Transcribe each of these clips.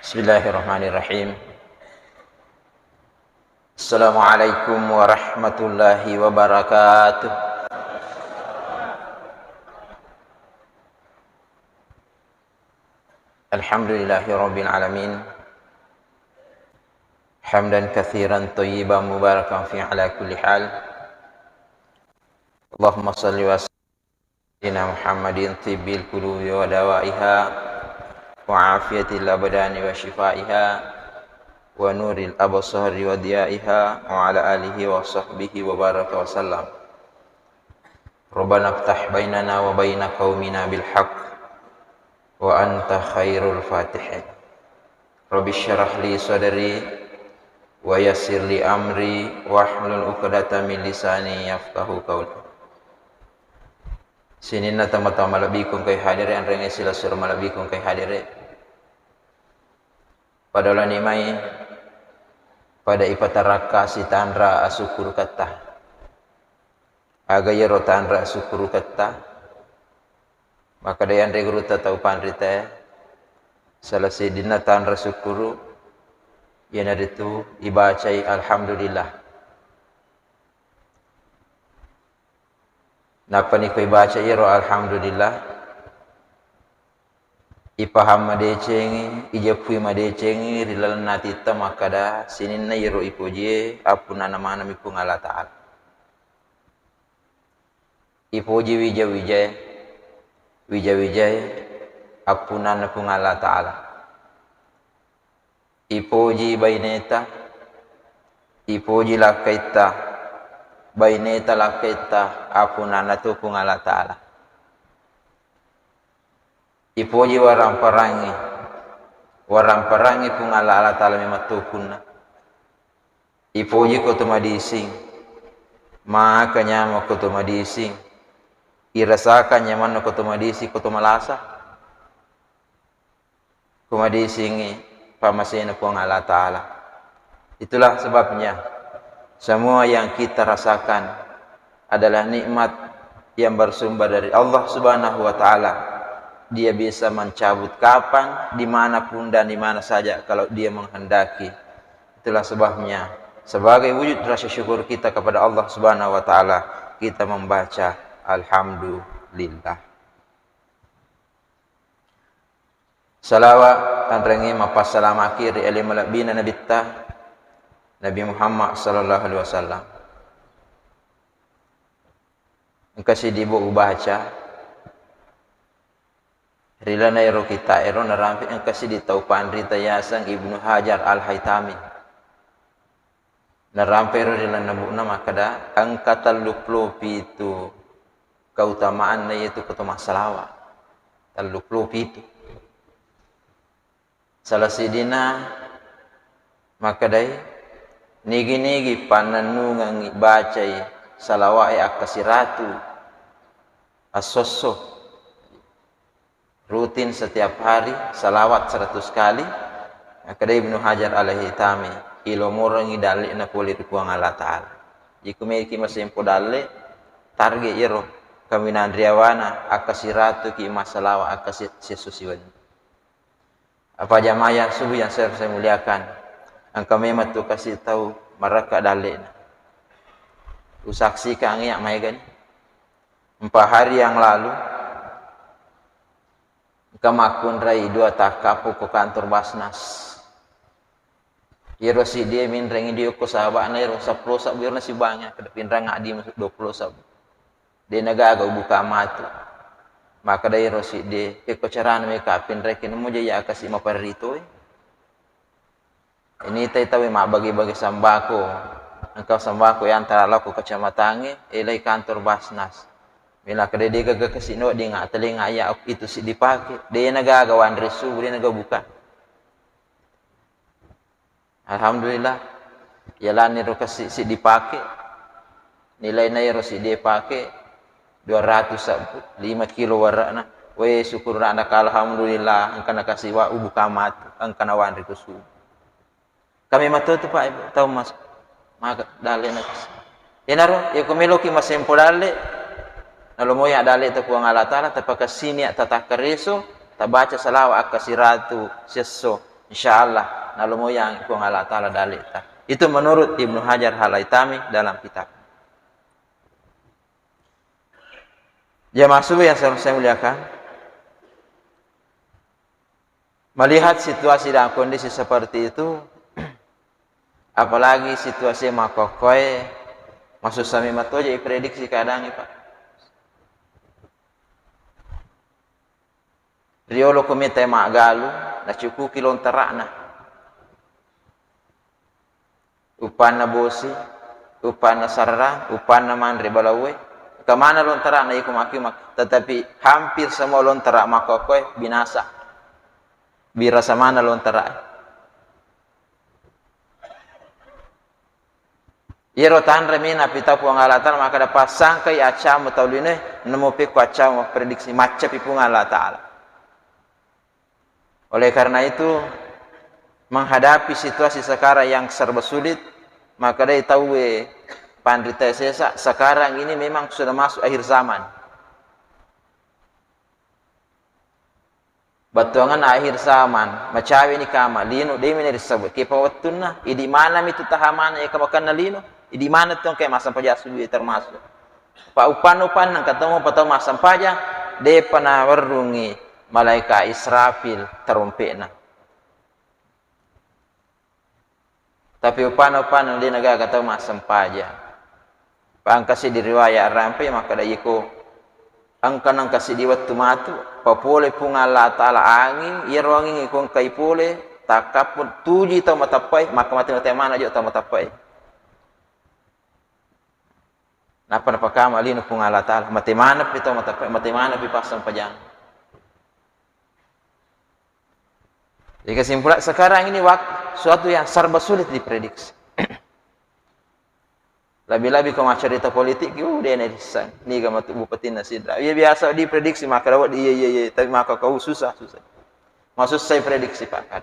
Bismillahirrahmanirrahim. Assalamualaikum warahmatullahi wabarakatuh. Alhamdulillahirabbil alamin. Hamdan katsiran thayyiban mubarakan fi ala kulli hal. Allahumma shalli wa sallim Muhammadin tibbil qulubi wa dawaiha wa afiyatil abdani wa shifaiha wa nuril absari wa diyaiha wa ala alihi wa sahbihi wa baraka wa sallam. Rabbana iftah bainana wa baina qaumina bil haqq wa anta khairul fatihin. Rabbi syrah li sadri wa yassir li amri wahlul 'uqdatam min lisani yafqahu qawli. Sinin na tama-tama malabikum kay hadire ang renge sila sur malabikum kay hadire. Padahal ni may pada ipataraka si tanra asukur kata. Aga yero tanra asukur kata. Maka dayan regruta tau panrita salah sidina tanra sukuru yana itu ibacai alhamdulillah. Napa ni ko ibaca iro alhamdulillah. Ipaham madecengi ijapui madecengi rilal natita makada sinin na iro ipoje apuna nama nami pung Allah Ta'ala. Ipoje wijay apuna na pung Allah Ta'ala. Ipoji baineta ipoji lakaita baineta lakaita apuna na tu pung Allah Ta'ala. Ipoji warang parangi pung Allah Ta'ala mematukunna. Ipoji ko tumadising makanya mo ko tumadising irasakan nyaman ko tumadisi ko tumalasa kumadisingi pamasina pung Allah Ta'ala. Itulah sebabnya semua yang kita rasakan adalah nikmat yang bersumber dari Allah Subhanahu wa Ta'ala. Dia bisa mencabut kapan, dimanapun dan dimana saja kalau dia menghendaki. Itulah sebabnya sebagai wujud rasa syukur kita kepada Allah Subhanahu wa Ta'ala, kita membaca alhamdulillah. Salawat antrengi mapasalam akhir alim labina nabitta Nabi Muhammad sallallahu alaihi wasallam. Engkasi dibu baca rilana ero kita ero narampi engkasi ditau panrita yasang Ibnu Hajar Al-Haytami. Narampi ero rilana bukna makada angkatan luplupi itu keutamaan na yaitu ketuma salawat. Taluplupi itu. Salah sidina makadai nigi-nigi pananungang bacai salawai akasiratu asosso rutin setiap hari salawat 100 kali. Maka Ibnu Hajar Al-Haytami ilomorang idali na kulit kuang Allah Ta'ala. Jika memiliki masimpo dali target iro kami nandriawana akasiratu ki masalawa akasisusiwan. Apa jamaah subuh yang saya muliakan, angka memang tu kasih tahu mereka dali na usaksikan yang maegan 4 hari yang lalu kamakun rai 2 takapu ke kantor Basnas. Iro si dia minrengi dia ko sahabat na iro 10 sab birna si banyak kedapin rang adi masuk 20 sab. Dia nagaga buka matu. Maka dai iro si dia ko carana me kapin rekin mo jaya kasi maparito. Ini tawi ma bagi-bagi sambako. Engkau sambako yang antara ko kecamatange ilai kantor Basnas. Bila kada dia gaga kasino dia nga telinga ya itu si dipakai. Dia nagagawan resu dia nagabuka. Alhamdulillah. Yalan ni ro kasi si dipakai. Nilai na ro si dia pakai 200 5 kilo warna. We syukur na alhamdulillah angka nakasiwa ubuka mat angka nawan resu. Kami matuto pa tahu mas maka dali na kasi. Yanaro ya kumiloki masempo dali. Nalomoya dali ta kuang Allah Ta'ala tapaka sini tatakariso tabaca salawa akasiratu sesso insyaallah nalu moyang ku Allah taala dalita. Itu menurut Ibnu Hajar Al-Haytami dalam kitab. Jamaah subuh yang saya muliakan, melihat situasi dan kondisi seperti itu, apalagi situasi makokoy, maksud sami matoja prediksi kadang Pak. Riolo komite mak galu, na cukup kilon terakna. Upanna bosi, upanna sarang, upanna mandri balawe. Kemana lontara na ikum akimak, tetapi hampir semua lontara makokoy binasa. Birasa mana lontara. Iro tanre mina pita puang alatan maka dapat sangkai acamu tauline nemu piku acamu prediksi macam pipung Allah Ta'ala. Oleh karena itu menghadapi situasi sekarang yang serba sulit, maka dia tahu Pandita Sesa, sekarang ini memang sudah masuk akhir zaman. Batuangan akhir zaman, macawi ni kama, lino, dia ini disebut. Kipa watun na, di mana itu tahaman yang kemakan na lino, di mana tuh kayak masam paja sudah termasuk. Pak upan nang ketemu patau masam paja, dia pernah warungi malaikat Israfil terumpetna. Tapi upan dia negara ketemu masam paja. Pangkasi di riwayat rampai maka dah iko angkan kasi di waktu matu papole pun Allah Ta'ala angin ia ruangin ikon kai pole takap tuji tau matapai maka mati mana jo tau matapai napa kama lino pun Allah Ta'ala mati mana pi tau matapai mati mana pi pasang pajang. Jadi kesimpulan sekarang ini suatu yang serba sulit diprediksi. Lebih-lebih kau cerita politik, dia netizen. Ni kamu bupati Nasidra. Ia biasa diprediksi maka dapat iya. Tapi maka kau susah. Maksud saya prediksi Pak.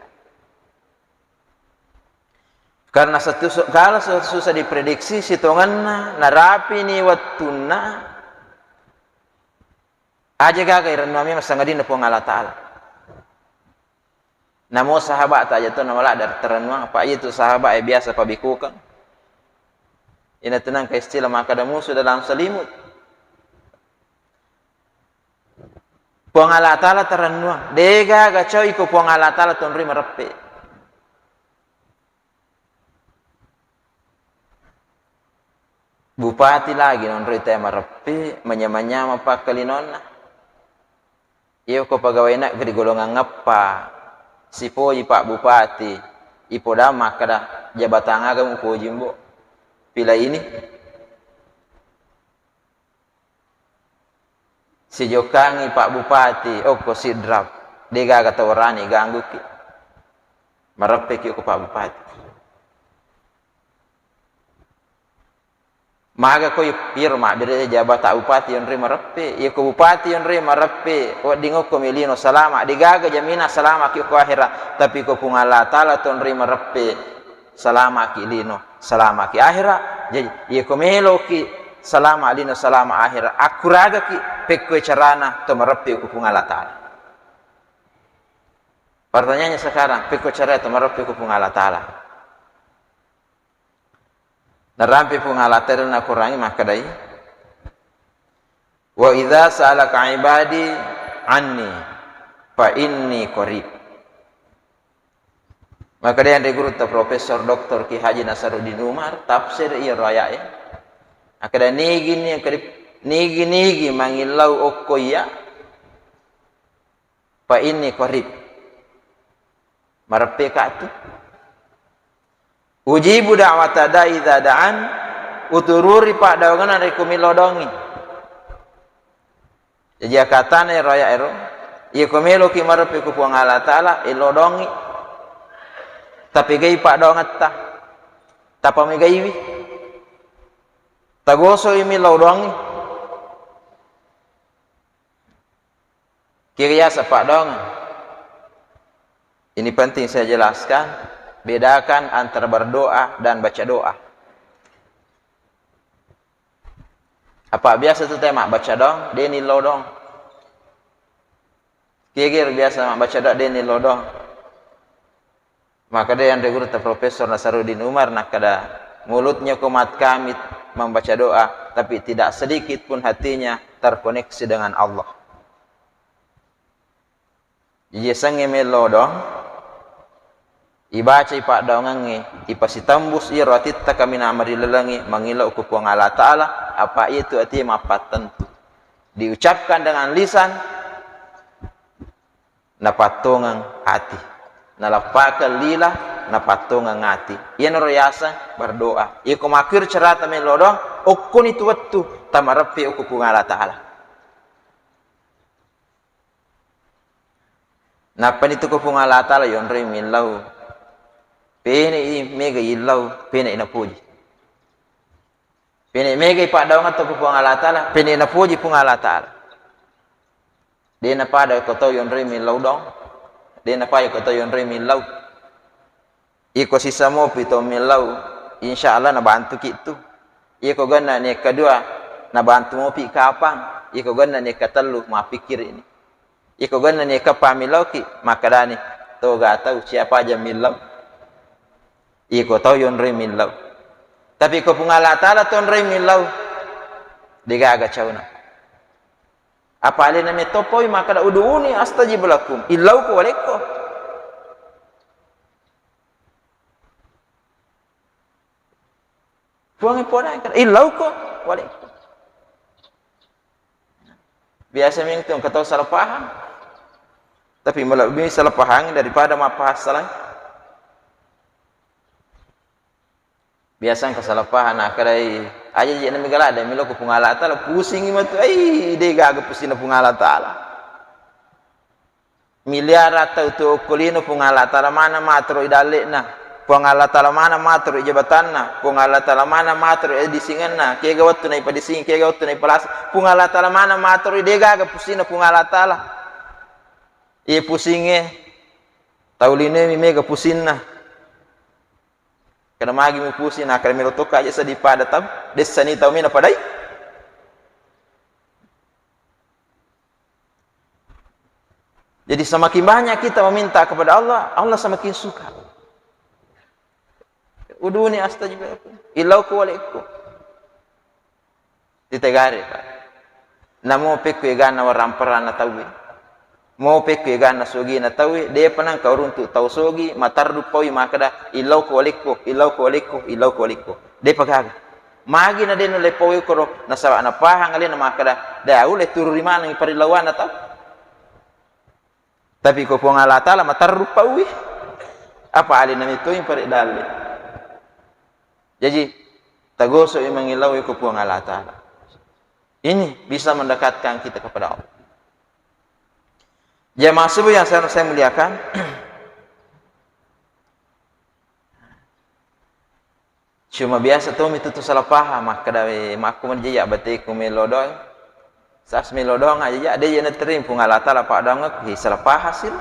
Karena kalau susah diprediksi, sitongan narapi ni watuna aja gagai renami masangadin po Allah Ta'ala. Namo sahabat aja tu nama lah dari terenuang apa itu sahabat biasa pabikukan. Ina tenang ke istilah maka ada musuh dalam selimut. Puang Allah Ta'ala terenuang. Dega gacau ikut puang Allah Ta'ala tunri merepe. Bupati lagi nonri teh merepe. Menyama-nyama pak kalinona. Iyo ko pegawai nak gede golongan ngapa. Sipoji pak bupati. Ipo damak kada jabatan agam upo jimbo. Pila ini si Jokangi Pak Bupati ko si drap dega kata orani ganggu ki marepe ki ko Pak Bupati maga ko irma bere jabat bupati yon re marepe ko bupati yon re marepe o dingo ko milino salama digaga jamina salama ki ko akhirat tapi ko pung Allah Ta'ala ton re marepe salama ki lino salama ki akhirat jadi ia komelo ki salama lino salama akhirat akuraga ki pekko carana to marepe ku pung Allah Ta'ala. Pertanyaannya sekarang pekko cara to marepe ku pung Allah Ta'ala. Narampi pung Allah Ta'ala na kurangi maka dai wa idza sa'alaka ibadi anni fa inni qarib. Maka dia yang guru ta Profesor Dr. Ki Haji Nasaruddin Umar tafsir iya raya ya. Akada nigi mangilau okoya fa inni qarib. Marepe ka tu. Ujibu da'wata da'i idza da'an utururi pak dawangan rekumi lodongi. Jadi katane raya ero iya komelo ki marepe ku puang Allah Ta'ala ilodongi. Tapi gay pak daw ngatta tapa mi gaywi tagoso imi laudongi kiriya sa pak daw. Ini penting saya jelaskan, bedakan antara berdoa dan baca doa. Apa biasa tu tema baca dong deni laudong kira biasa baca doa deni laudong Maka dia yang guru Profesor Nasaruddin Umar nak kada mulutnya komat kamit membaca doa, tapi tidak sedikit pun hatinya terkoneksi dengan Allah. Iya sange melo dong, ibaca ipak dongangi, ipasi tembus iratitta kami namari lelangi, mengilau ku puang Allah Ta'ala, apa itu artinya mapat tentu. Diucapkan dengan lisan, napatungang hati. Nalapakan lila, napatungang hati. Ia nurayasa berdoa. Ia kumakir cerata melo dong, ukun itu waktu, tamarapi uku puang Allah Ta'ala. Napa itu ku puang Allah Ta'ala yon remilau. Pene mega ilau, pene ina puji. Pene mega ipak daung atau ku puang Allah Ta'ala, pene ina puji puang Allah Ta'ala. Dia na pada ko to yon remilau dong. Dia na pa ko to yon remilau. Iko sisa mo pito milau, insyaallah na bantu kitu. Iko ganna ni kedua na bantu mo pi kapang. Iko ganna ni katelu ma pikir ini. Iko ganna ni kapamilau ki makadani to ga tahu siapa aja milau. Iko tahu yon remilau. Tapi ko pungala Ta'ala ton remilau. Digaga cauna. Apa alina me topoi maka da uduni astajib lakum illau ku waleko. Puangi pona kan illau ku waleko. Biasa ming tu kata salah paham. Tapi lebih salah paham daripada mapahas salah. Biasa salah paham nak kadai aja je nama galada milo ku pungala Ta'ala pusing imatu ai de gaga pusing pungala Ta'ala miliar atau tu kulino pungala Ta'ala mana matro idalekna pungala Ta'ala mana matro ijabatanna pungala Ta'ala mana matro disinganna kega wattu nai padising kega wattu nai palas pungala Ta'ala mana matro de gaga pusing pungala Ta'ala e pusinge tauline mi mega pusingna karena magi mu pusing nak kami rotok aja sedih pada tam desani tahu mina padai. Jadi semakin banyak kita meminta kepada Allah, Allah semakin suka. Uduni astajib lakum illau ku walaikum. Ditegari Pak. Namo pekku egana waramparana tawi. Mau pekku egana sogi na tawi dia panang kau runtuk tahu sogi matardu poi makada illau ku walaikum illau ku walaikum illau ku walaikum. Dia pagaga. Magi na denu le poi koro na sawa na pahang ali na makada da ule turu rimana ngi parilawan na tahu. Tapi ko puang Allah Ta'ala matardu poi. Apa ali na itu yang pari dali. Jadi tagoso imang ilau ko puang Allah Ta'ala. Ini bisa mendekatkan kita kepada Allah. Jemaah subuh yang saya muliakan, cuma biasa tuh itu tuh salah paham, maka dari maku menjadi batik kumelodong, sas melodong aja ya, ada yang terima pungalah Ta'ala pak dongak, salah paham hasil.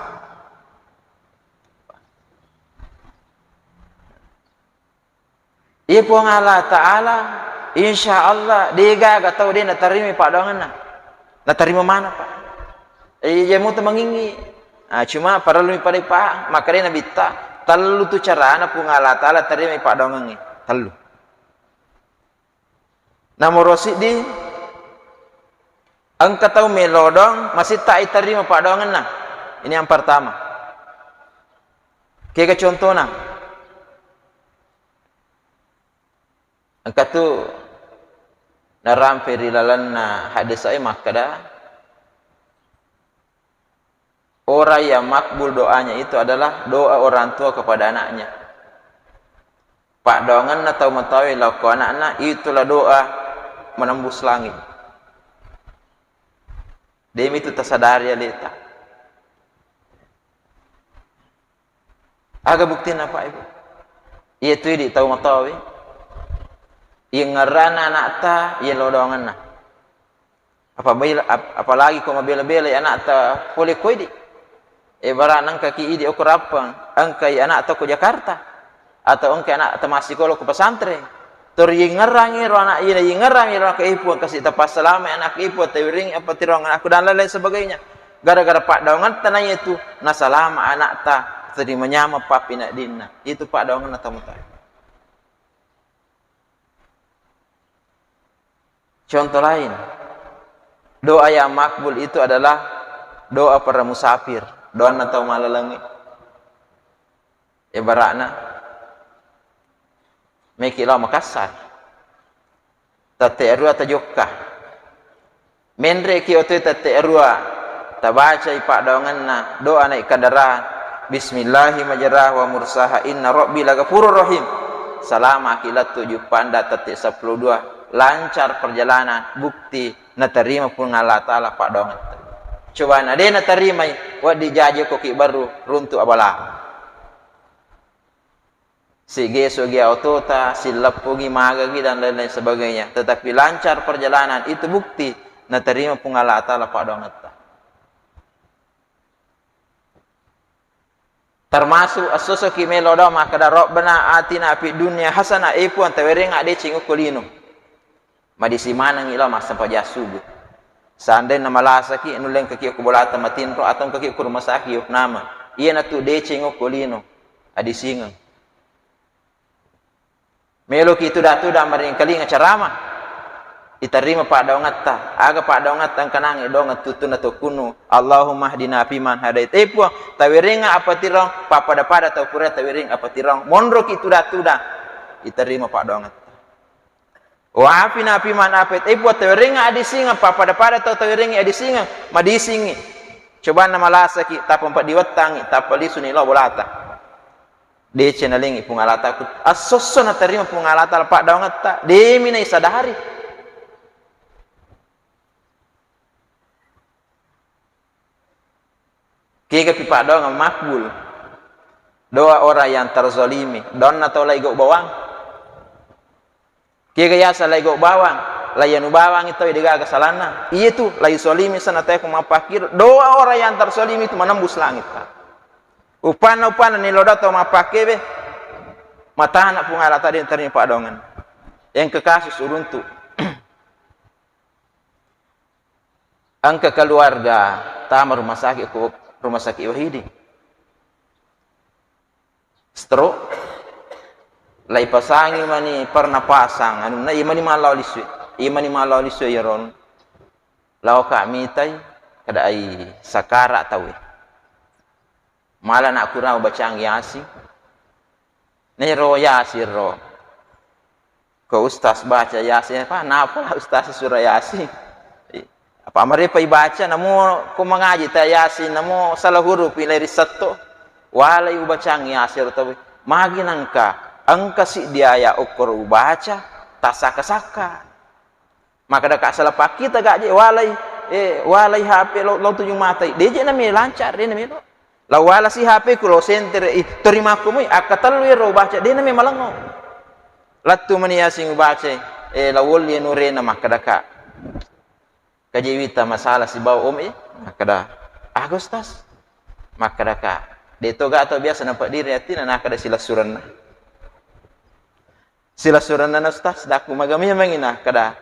Ia pungalah Ta'ala, insya Allah dia gak tahu dia nak terima pak dongan, nak terima mana pak? Ia mau temangingi, cuma para lu pada pak, maka dia nabi tak, terlalu tu cara anak pungalah Ta'ala terima pak dongangi, terlalu. Namun rosid di, engkau tahu melodong masih tak terima pak dongan nah, ini yang pertama. Kayak contohnya, engkau tu naram perilalan na hadis saya makada. Orang yang makbul doanya itu adalah doa orang tua kepada anaknya. Pak dongan atau mentawi laku anak-anak itulah doa menembus langit. Demi itu tersadari ya letak. Agak bukti apa ibu? Ia tu di tahu mentawi. Ia ngerana anak ta, ia lodongan na. Apalagi kau bela-bela anak ta boleh kau di. Ibarat angka ki idi ukur apa? Angka anak atau ke Jakarta atau angka anak atau masih kalau ke pesantren. Tur yengerangi ro anak ina yengerangi ro ke ibu kasih tapas selama anak ibu tewring apa tirong aku dan lain sebagainya. Gara-gara pak daungan tanahnya itu nasalama anak ta terimanya ma papi nak dinna. Itu pak dawangan atau muta. Contoh lain, doa yang makbul itu adalah doa para musafir, doa atau malalangi. Ibaratna mekilau Makassar, tate arua tajokka, menre ki otu tate arua, tabaca ipak dawanganna doa naik kendaraan, Bismillahi majrah wa mursaha inna rabbi lagafurur rahim. Salama kilat 7 panda tate 12. Lancar perjalanan, bukti natarima pun Allah Ta'ala pak dawangan. Coba na dia natarima wa dijaje koki baru runtuh abala. Si geso gi autota, si lepugi magagi dan lain-lain sebagainya. Tetapi lancar perjalanan itu bukti natarima pun Allah Ta'ala pak dawangan. Termasuk as-susuki melodo maka da Rabbana atina fid dunya hasanah ipu antawering ade cingu kulino. Madisi manang ila masa pajasubu. Seandainya malasaki nuleng kaki aku bola tamatinro atau kaki aku rumah sakit yuk nama. Iya na tu dece ngokolino adi singa. Melo ki itu datu da maring kali ngacarama. Itarima pak dawangatta. Aga pak dawangatta kanang idonga tutuna to kunu. Allahumma hdina fiman hadait. Epo tawiringa apa tirong papada pada tau pura tawiring apa tirong. Monro ki itu datu da. Itarima pak dawangatta. Wa afina fi man afat buat taweringa adi singa pada tau taweringa adi singa madisingi coba nama lasaki tapampat diwatangi tapali suni lo bolata de chenalingi pungalata ku asosso na terima pungalata pak dawangatta de mina isadahari kika pipa doang makbul doa orang yang terzalimi don atau lagi bawang kaya salai go bawang, layanu bawang itu digaga salana. Iya tu, lay solimi sana tayo kung mapakir. Doa orang yang tersolimi itu menembus langit. Upana niloda to mapakebe. Matana pungalata din tarin padongan. Yang kekasus uruntu. Ang keluarga tama rumah sakit wahidi. Stroke. Lai pasangi mani pernapasan anu na imani malau lisu yaron lau kami tai kada ai sakara tawe mala nak kurang baca yasin ne ro yasin ro ko ustaz baca yasin apa napa ustaz surah yasin apa mare pai baca namo ko mengaji ta yasin namo salah huruf pilih risetto walai baca yasin tawe magi nangka angka si dia ya ukur baca tak saka maka dah kat salah pak kita gak je walai HP lo tunjuk mata dia je nami lancar dia nami lo wala si HP ku lo center terima aku mui akatalwi ro baca dia nami malango latu mani asing baca lawul ye nurena maka dah kak kajewita masalah si bau maka dah Agustus maka dah kak dia tu gak atau biasa nampak diri hati nak ada sila suran sila surana na ustaz daku magamnya mangina kada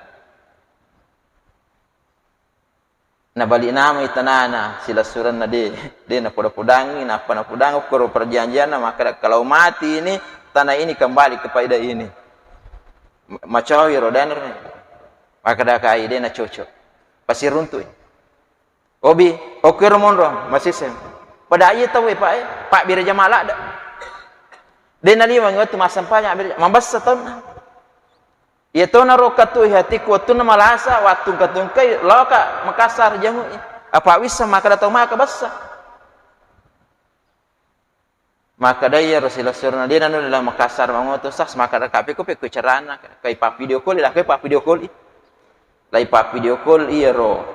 na bali nama itanana sila surana de na poda-podangi na apa na podang ko perjanjian maka kalau mati ini tanah ini kembali kepada ini macawi rodan maka dah kai de na cocok pasti runtuh obi okir monro masih sem pada ayat tahu pak bira jamala ada dia nali wangot masampanya mambasa tahun ya tahun rokatu hatiku waktu nama malasa waktu katungkai loka Makassar jangu apa wisa maka datang maka basa maka daya Rasulullah surna dia nanu dalam Makassar mangoto sas maka kape ko pe cerana kai pa video call lah kai pa video call lai pa video call iya ro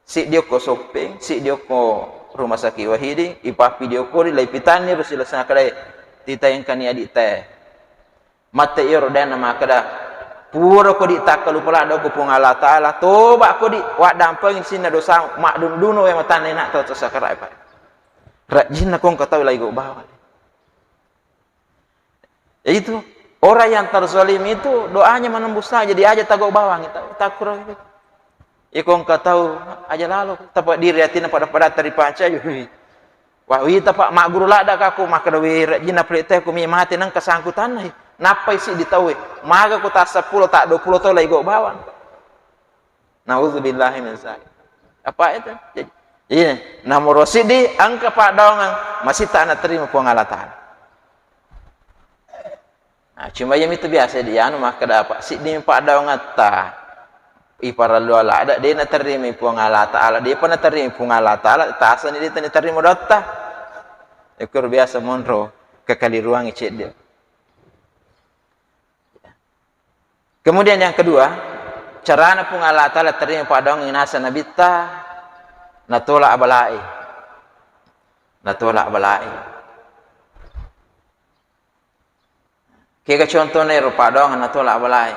si dia ko sopeng si dia ko rumah sakit wahidi ipa video call lai pitani Rasulullah sana kadai ditayangkan ni adik teh mata iro dan nama kada pura ko di takalu pula do ko pung Allah Taala toba ko di wa dampang sina dosa mak duno yang mata nak tau sakara apa rajin nak kong kata lagi go bawa itu orang yang terzalim itu doanya menembus saja dia aja tago bawang itu takur itu ikong kata aja lalu tapak diri hati pada teri panca Wah, wita pak mak guru lada kaku maka dawi rajina pelite ku mi mati nang kesangkutan nai. Napa isi ditawe? Maga ku tak 10 tak 20 to lagi go bawang. Nauzubillahi min zalik. Apa itu? Jadi nomor rosidi angka pak daungan masih tak nak terima puang Allah Ta'ala. Nah, cuma yang itu biasa dia anu maka dapat si di pak daungan ta ipara lu ala ada dia nak terima puang Allah Ta'ala. Dia pernah terima puang Allah Ta'ala tak asal dia tak terima dotta. Ekor biasa monro kekali ruang icet dia. Kemudian yang kedua, carana pun Allah Ta'ala terima pak daungan nasa nabi ta natolak abalai. Natolak abalai. Kaya contohnya rupa dong natolak abalai.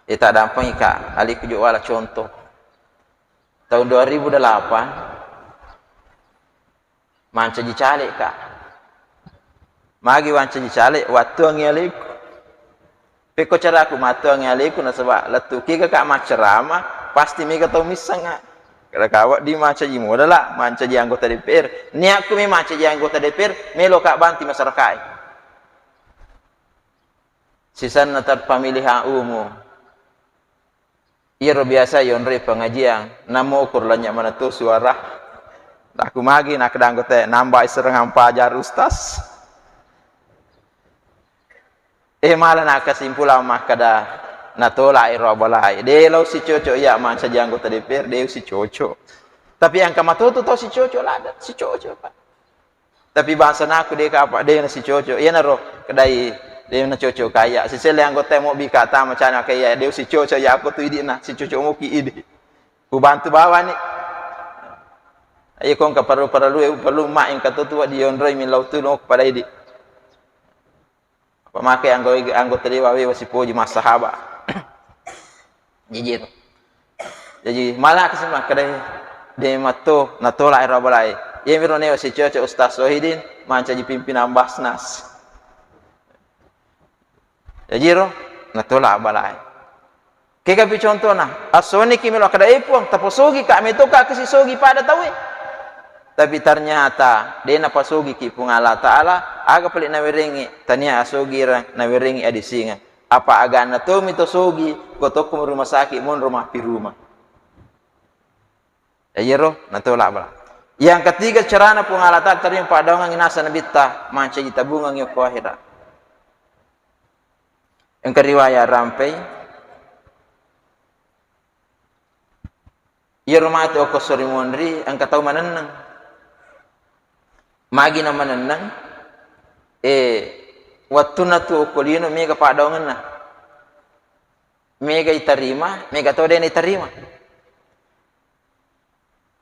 Ita dampang ika ali kujuk wala contoh. Tahun 2008 manca dicalik kak. Magi manca dicalik waktu angeliku. Peko cara aku matu angeliku na sebab letu kika kak macerama pasti mega tau misang. Kalau kawak di manca ji modal lah, manca ji anggota DPR. Ni aku mi manca ji anggota DPR, melo kak banti masyarakat. Sisan natar pemilihan umum. Iro biasa yonre pengajian, namo ukur lanyak mana tu suara. Aku magi nak ada anggota nambah serang pajar ustaz. Malah nak kesimpulan mah kada natolak irabalai. Dia lau si cocok ya man saja anggota DPR dia si cocok. Tapi yang kamatu tu tahu si cocok lah ada si cocok pak. Tapi bahasa aku dia apa dia si cocok. Ia naro kedai dia na cocok kaya. Si sele anggota mau bikata macam nak kaya dia si cocok ya aku tu idi na si cocok mau ki idi. Ku bantu bawa ni. Ayo kong perlu mak yang kata tu dia onroi min lau tu no kepada idi. Apa makai anggota dia wae wasi puji mas sahabat. Jadi itu. Jadi malah kesimpulan kedai dia mato natolak irabalai. Ia mirone si cocok Ustaz Wahidin manca ji pimpinan Basnas. Jadi ro natolak balai. Kaya kapi contoh nah, asoni kimelo kedai puang taposogi kami tu kak kesi sogi pada tahu. Tapi ternyata dia na pasogi ki pung Allah Ta'ala aga pelik na wiringi tania asogi na wiringi adisinga. Apa agana tu mito sogi kotok rumah sakit mon rumah pi rumah. Ya roh natolak bala. Yang ketiga carana pun Allah Ta'ala terima padangan inasa nabita manca tabungan yo ko akhirat. Yang keriwayat rampai ya rumah tu ko sori monri ang kataw manenang. Magi na manenang waktu na tu kulino mega padangan na. Mega iterima, mega to den iterima.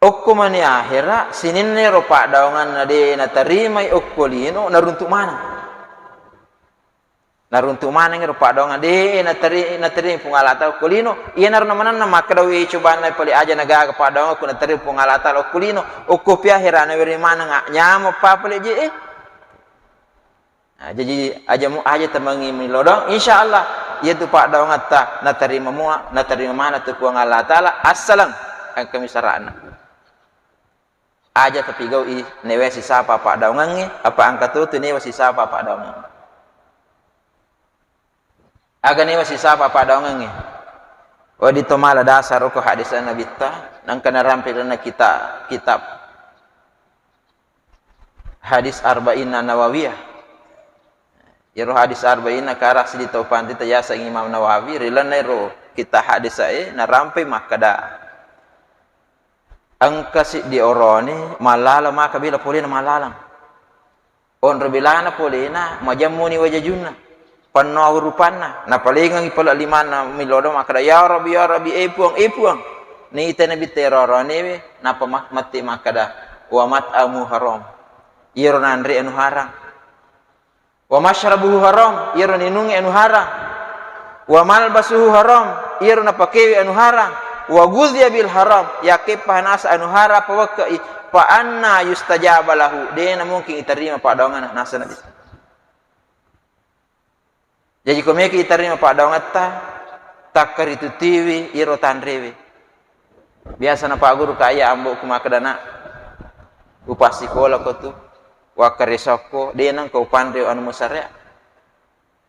Okkumani akhira sininne ro padangan na de na terima okkulino naruntuk mana? Naruntuk mana ngero padangan de na terima pungalata okkulino iya narna manan na makadawi coba na pali aja naga padangan ku na terima pungalata okkulino okku pi akhira na wiri mana nga nyamo pa pali je Nah, jadi aja temangi milodong insyaallah ia tu pak daung atta na terima mua na terima mana tu puang Allah Ta'ala assalam ang kami sarana aja tapi gau i newe si sapa pak daungangi apa angkat tu newe si sapa pak daungangi aga newe si sapa pak daungangi wa ditomala dasar ko hadis Nabi ta nang kana rampilna kitab hadis arba'in Nawawiyah. Yaro hadis arba'in karah sidi taupan tita yasa Imam Nawawi rilan nero kita hadis ai na rampai makada angka si di oroni malala maka bila polina malalang on rebilana polina majamuni wajajunna panno rupanna na palingang ipala limana milodo makada ya rabbi puang ni tene biteroroni na pamakmati makada wa mat'amu haram yaro nanri anu harang wa masyrabuhu haram iro ninungi anu haram wa malbasuhu haram iro napakewi anu haram wa guzya bil haram yakipah nasa anu haram pawakai fa anna yustajaba lahu dena mungkin iterima padangan nasa nabi. Jadi komeki iterima padangan takar itu tiwi iro tanrewi biasa na pak guru kaya ambo kumakadana upah sekolah ko tu wakarisoko dia nang kau pandai anu masarya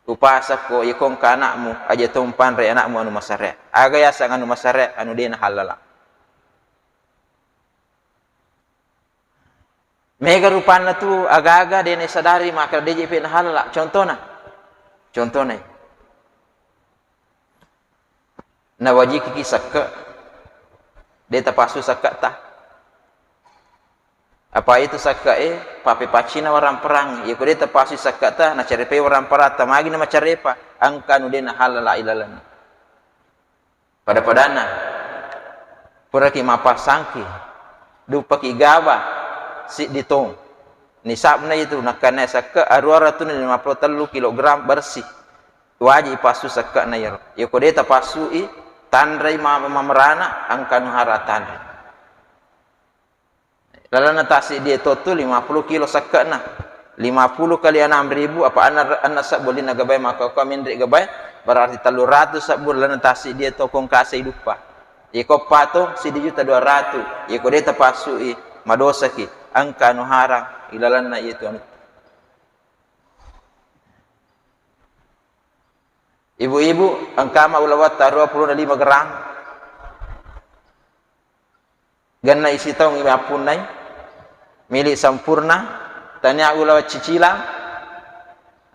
upah sako ikong ka anakmu aja tumpan re anakmu anu masarya aga ya sang anu masarya anu dia na halala mega rupana tu aga-aga dia na sadari maka dia JP na halala contohna na wajib kiki sakka dia tapasu sakka ta apa itu sakka pape pacina orang perang ya ko dia tapasu sakka ta na carepe orang parata magi na macarepa angka nu dia na halala ilalan pada padana pura ki mapasangki dupa ki gaba si ditong nisabna itu nakana sakka 253 kilogram bersih wajib pasu sakka na ya ko dia tapasu tandrai mamerana angkanu haratan lalana tasi dia totu 50 kilo sakana 50 kali 6.000 apa anak sak boleh nagabay maka ko mindri gabay berarti 300 sak bulan tasi dia tokong kasih dupa iko pato si juta 200 iko dia tapasu madosa ki angkanu harang ilalana itu ibu-ibu angkama ulawat 25 gram ganna isi taong imapun nai milik sampurna tanya ulawat cicilang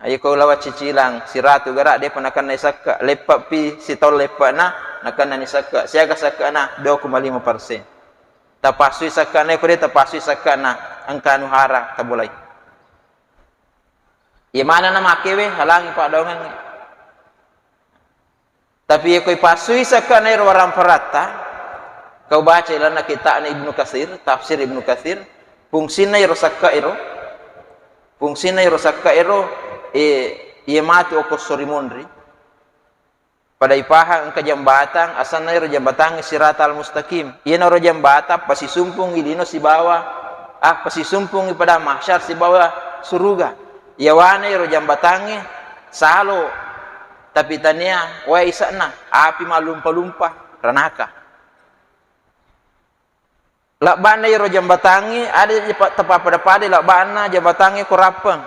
ayo ko ulawat cicilang siratu garak dia panakan nai sakka lepak pi si taong lepak na nakan nai sakka siaga sakka na 2,5% tapasui sakka na ko dia tapasui sakka na angkanu hara tabulai mana na makewe halangi pak daungan tapi kau pasui sakana orang parata kau baca ilana kita na Ibnu Katsir tafsir Ibnu Katsir fungsina rosakka ero mati oko sorimondri pada ipaha angka jambatan asana jambatan siratal mustaqim ieu ro jambatan pasi sumpung ilino si bawah pasi sumpung pada mahsyar si bawah surga yawane ro jambatange salo tapi tania wa isana api malumpa-lumpa ranaka lakbana iro jambatangi ada tepat pada pade lakbana jambatangi kurapeng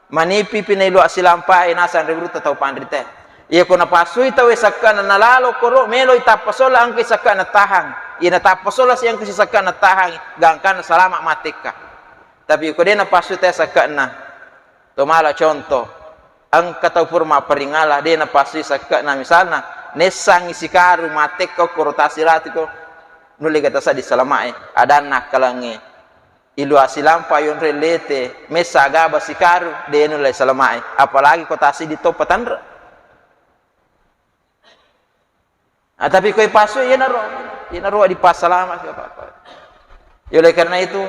manipi pinailu asilampai nasan rebru tatau pandrite iya ko napasui tawe sakana nalalo koro melo itapasola angke sakana tahang ina tapasola siang ke sakana tahang gangkan selamat matika tapi ko dia napasui ta sakana to mala contoh ang katawpur maparingala dia na pasti sakka na misalna nesang isikaru matek ko korotasi rati ko nuli kata sa di salamae adana kalangi ilu asilam payon relete mesaga basikaru dia nuli salamae apalagi kotasi di topatan tapi koi pasu ya naro di pasalama apa oleh karena itu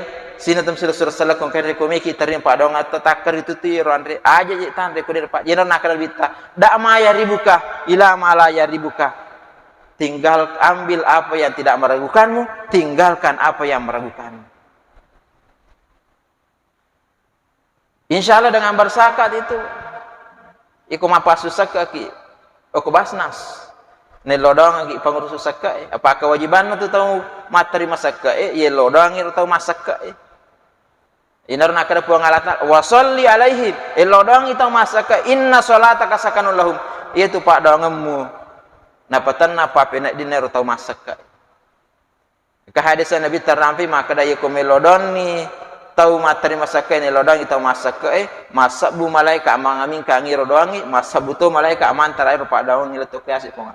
sinatam sila sala kong kare ko meki tarin pa dong at takar itu tiro andre aja je tandre ko dir pa jena nakal bita da maya ribuka ila malaya ribuka tinggal ambil apa yang tidak meragukanmu tinggalkan apa yang meragukanmu insyaallah dengan bersakat itu iku mapasu sakaki oko basnas ne lodong agi pangurus sakka apa kewajiban tu tahu materi masakka ye lodong ir tahu masakka inar nakada puang alat wa sholli alaihim lodong itu masakka inna sholataka sakanul lahum itu pak dongemu napatan napa penak dinero tahu masakka ke hadisan nabi terrampi maka da yeko melodon ni tahu materi masakka ni lodong itu masakka masabu malaika mangamin ka ngiro doangi masabuto malaika amantara iro pak daun ni letuk kasih pong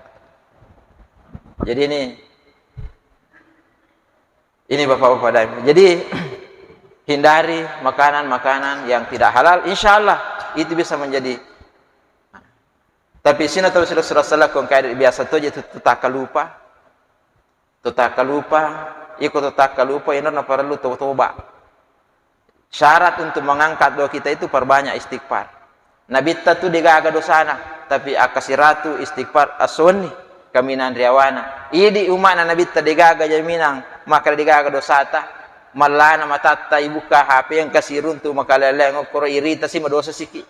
jadi ini bapak-bapak dan jadi hindari makanan-makanan yang tidak halal insyaallah itu bisa menjadi tapi sini tahu Rasulullah kong kayak biasa tu je tutaka lupa ikut tutaka lupa ini na perlu toba syarat untuk mengangkat doa kita itu perbanyak istighfar nabi tu digaga dosana tapi akasiratu istighfar asuni kaminan riawana idi umana nabi ta digaga jaminang maka digaga dosata malana matata ibuka HP yang kasirun tu makalala ngokoro irita si madosa siki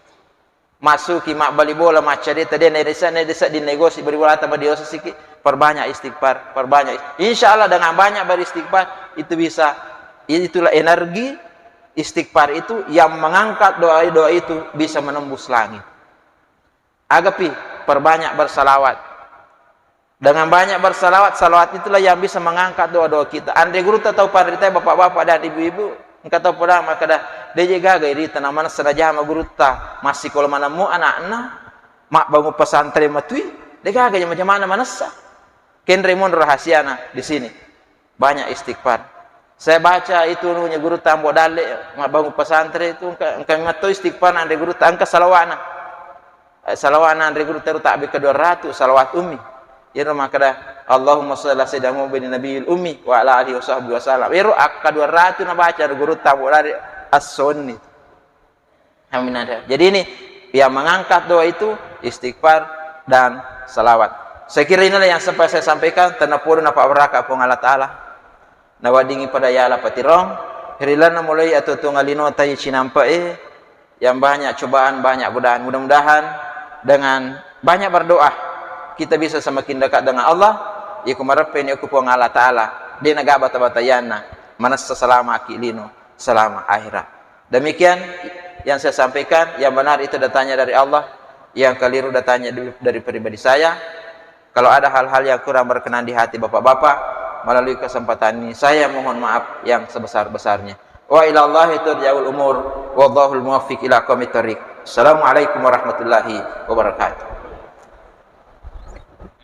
masuki mak bali bola macarita dia desa di negosiasi beriwala tambah diosa siki perbanyak istighfar perbanyak insyaallah dengan banyak beristighfar itu bisa Itulah energi istighfar itu yang mengangkat doa-doa itu bisa menembus langit. Agapi, perbanyak bersalawat. Dengan banyak bersalawat, salawat itulah yang bisa mengangkat doa-doa kita. Andai guru tak tahu pada kita bapak-bapak dan ibu-ibu, engkau tahu pada maka dah dia jaga iri tanaman senaja sama guru tak masih kalau mana mu anak-anak mak bangun pesantren matui, dia jaga macam mana manasa. Kendremon rahasiana di sini banyak istighfar. Saya baca itu nunya guru tambo dale mak bangun pesantren itu engkau ngatu istighfar andai guru tak angka salawana. Salawana andai guru tak abi ke 200 salawat ummi. Ya maka dah Allahumma shalli ala sayyidina Muhammadin nabiyil ummi wa ala alihi washabbihi wasallam. Iro akka 200 na baca guru tamu dari as-sunni. Amin ada. Jadi ini yang mengangkat doa itu istighfar dan salawat. Saya kira inilah yang sampai saya sampaikan tanapun apa beraka pun Allah taala. Nawadingi pada yala patirong hirilana mulai atau tungalino tayi cinampa yang banyak cobaan, banyak godaan. Mudah-mudahan dengan banyak berdoa kita bisa semakin dekat dengan Allah. Iku marapen iku pun Allah taala di naga bata-batayana manas selama akilino selama akhirat. Demikian yang saya sampaikan, yang benar itu datanya dari Allah, yang keliru datanya dari pribadi saya. Kalau ada hal-hal yang kurang berkenan di hati bapak-bapak, melalui kesempatan ini saya mohon maaf yang sebesar-besarnya. Wa ila Allahi turja'ul umur, wallahul muwaffiq ila aqwamit thoriq. Assalamualaikum warahmatullahi wabarakatuh.